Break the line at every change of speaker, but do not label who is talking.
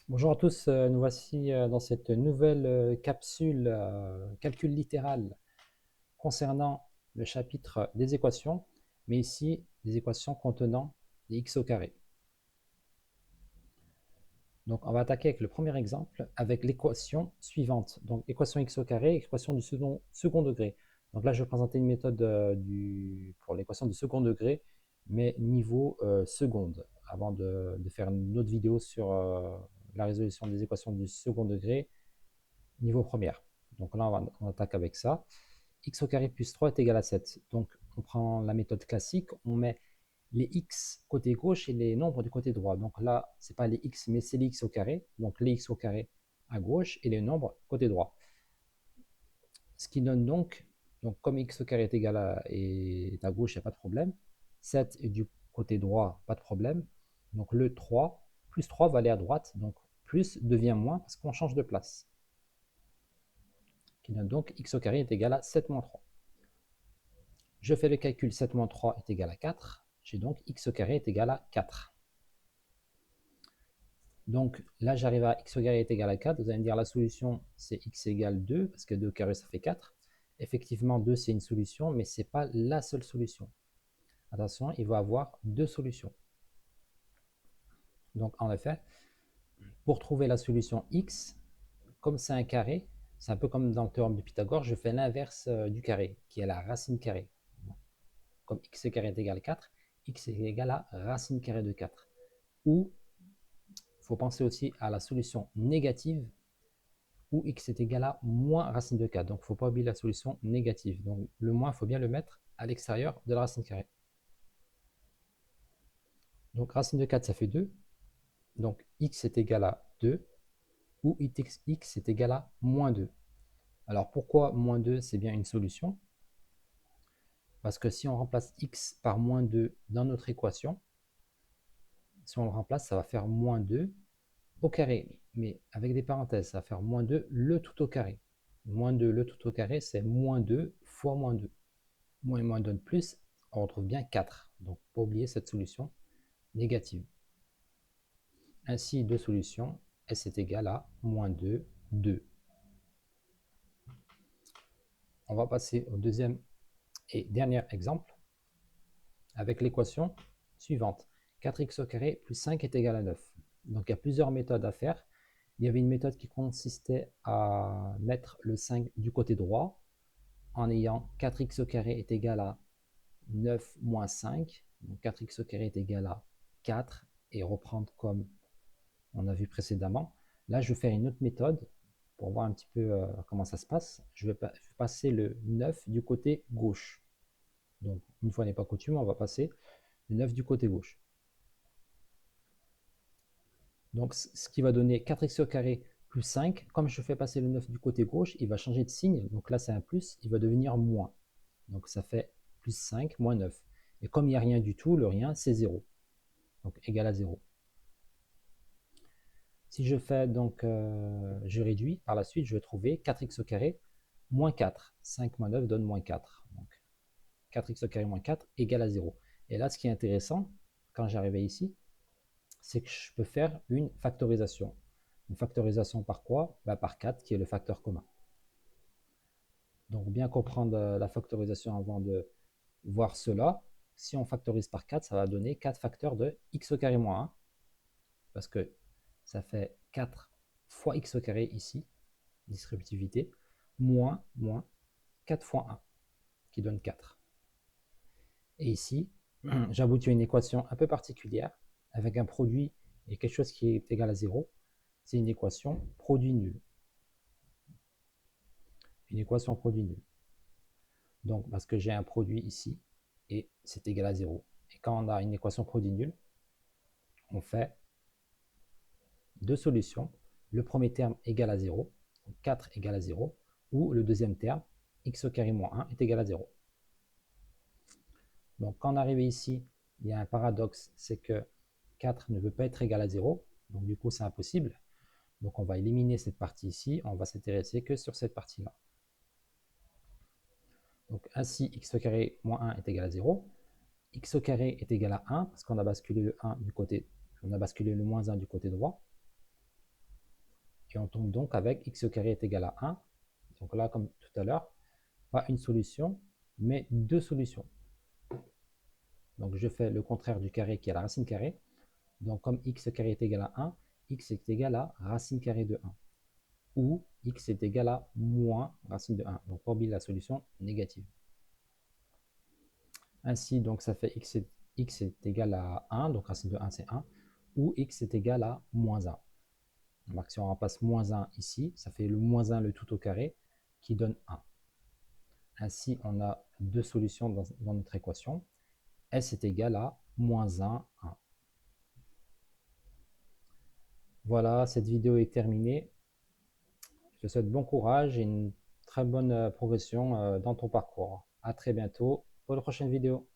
Bonjour à tous, nous voici dans cette nouvelle capsule calcul littéral concernant le chapitre des équations, mais ici des équations contenant des x au carré. Donc on va attaquer avec le premier exemple avec l'équation suivante. Donc équation x au carré, équation du second degré. Donc là je vais présenter une méthode pour l'équation du second degré, mais niveau seconde, avant de faire une autre vidéo sur la résolution des équations du second degré niveau première. Donc là, on attaque avec ça. X au carré plus 3 est égal à 7. Donc, on prend la méthode classique, on met les x côté gauche et les nombres du côté droit. Donc là, ce n'est pas les x, mais c'est les x au carré. Donc les x au carré à gauche et les nombres côté droit. Ce qui donne donc comme x au carré est égal est à gauche, il n'y a pas de problème. 7 est du côté droit, pas de problème. Donc le 3, plus 3 va aller à droite. Donc plus devient moins parce qu'on change de place. Qui donne donc x au carré est égal à 7 moins 3. Je fais le calcul, 7 moins 3 est égal à 4. J'ai donc x au carré est égal à 4. Donc là, j'arrive à x au carré est égal à 4. Vous allez me dire la solution, c'est x égale 2, parce que 2 au carré, ça fait 4. Effectivement, 2, c'est une solution, mais ce n'est pas la seule solution. Attention, il va y avoir deux solutions. Donc en effet, pour trouver la solution x, comme c'est un carré, c'est un peu comme dans le théorème de Pythagore, je fais l'inverse du carré, qui est la racine carrée. Comme x carré est égal à 4, x est égal à racine carrée de 4. Ou, il faut penser aussi à la solution négative, où x est égal à moins racine de 4. Donc, il ne faut pas oublier la solution négative. Donc, le moins, il faut bien le mettre à l'extérieur de la racine carrée. Donc, racine de 4, ça fait 2. Donc, x est égal à 2, ou x est égal à moins 2. Alors, pourquoi moins 2, c'est bien une solution? Parce que si on remplace x par moins 2 dans notre équation, si on le remplace, ça va faire moins 2 au carré, mais avec des parenthèses, ça va faire moins 2 le tout au carré. Moins 2 le tout au carré, c'est moins 2 fois moins 2. Moins et moins donne plus, on retrouve bien 4. Donc, pas oublier cette solution négative. Ainsi, deux solutions, S est égal à moins 2, 2. On va passer au deuxième et dernier exemple avec l'équation suivante. 4x au carré plus 5 est égal à 9. Donc, il y a plusieurs méthodes à faire. Il y avait une méthode qui consistait à mettre le 5 du côté droit en ayant 4x au carré est égal à 9 moins 5. Donc 4x au carré est égal à 4 et reprendre comme on a vu précédemment. Là, je vais faire une autre méthode pour voir un petit peu comment ça se passe. Je vais passer le 9 du côté gauche. Donc, une fois n'est pas coutume, on va passer le 9 du côté gauche. Donc, ce qui va donner 4x au carré plus 5. Comme je fais passer le 9 du côté gauche, il va changer de signe. Donc là, c'est un plus, il va devenir moins. Donc, ça fait plus 5 moins 9. Et comme il n'y a rien du tout, le rien, c'est 0. Donc, égal à 0. Si je fais donc, je réduis, par la suite, je vais trouver 4x au carré moins 4. 5 moins 9 donne moins 4. Donc, 4x au carré moins 4 égale à 0. Et là, ce qui est intéressant, quand j'arrivais ici, c'est que je peux faire une factorisation. Une factorisation par quoi? Par 4, qui est le facteur commun. Donc, bien comprendre la factorisation avant de voir cela. Si on factorise par 4, ça va donner 4 facteurs de x au carré moins 1. Parce que ça fait 4 fois x au carré ici, distributivité, moins 4 fois 1, qui donne 4. Et ici, j'aboutis à une équation un peu particulière, avec un produit et quelque chose qui est égal à 0. C'est une équation produit nul. Une équation produit nul. Donc, parce que j'ai un produit ici, et c'est égal à 0. Et quand on a une équation produit nul, on fait deux solutions. Le premier terme égal à 0, 4 égale à 0, ou le deuxième terme, x au carré moins 1 est égal à 0. Donc quand on arrive ici, il y a un paradoxe, c'est que 4 ne peut pas être égal à 0, donc du coup c'est impossible. Donc on va éliminer cette partie ici, on va s'intéresser que sur cette partie-là. Donc ainsi, x au carré moins 1 est égal à 0. X au carré est égal à 1, parce qu'on a basculé le 1 du côté, on a basculé le moins 1 du côté droit. Et on tombe donc avec x au carré est égal à 1. Donc là, comme tout à l'heure, pas une solution, mais deux solutions. Donc je fais le contraire du carré qui est la racine carrée. Donc comme x au carré est égal à 1, x est égal à racine carrée de 1. Ou x est égal à moins racine de 1. Donc pour oublier la solution négative. Ainsi, donc ça fait x est égal à 1, donc racine de 1 c'est 1, ou x est égal à moins 1. Donc si on remplace moins 1 ici, ça fait le moins 1 le tout au carré qui donne 1. Ainsi, on a deux solutions dans notre équation. S est égal à moins 1, 1. Voilà, cette vidéo est terminée. Je te souhaite bon courage et une très bonne progression dans ton parcours. À très bientôt pour la prochaine vidéo.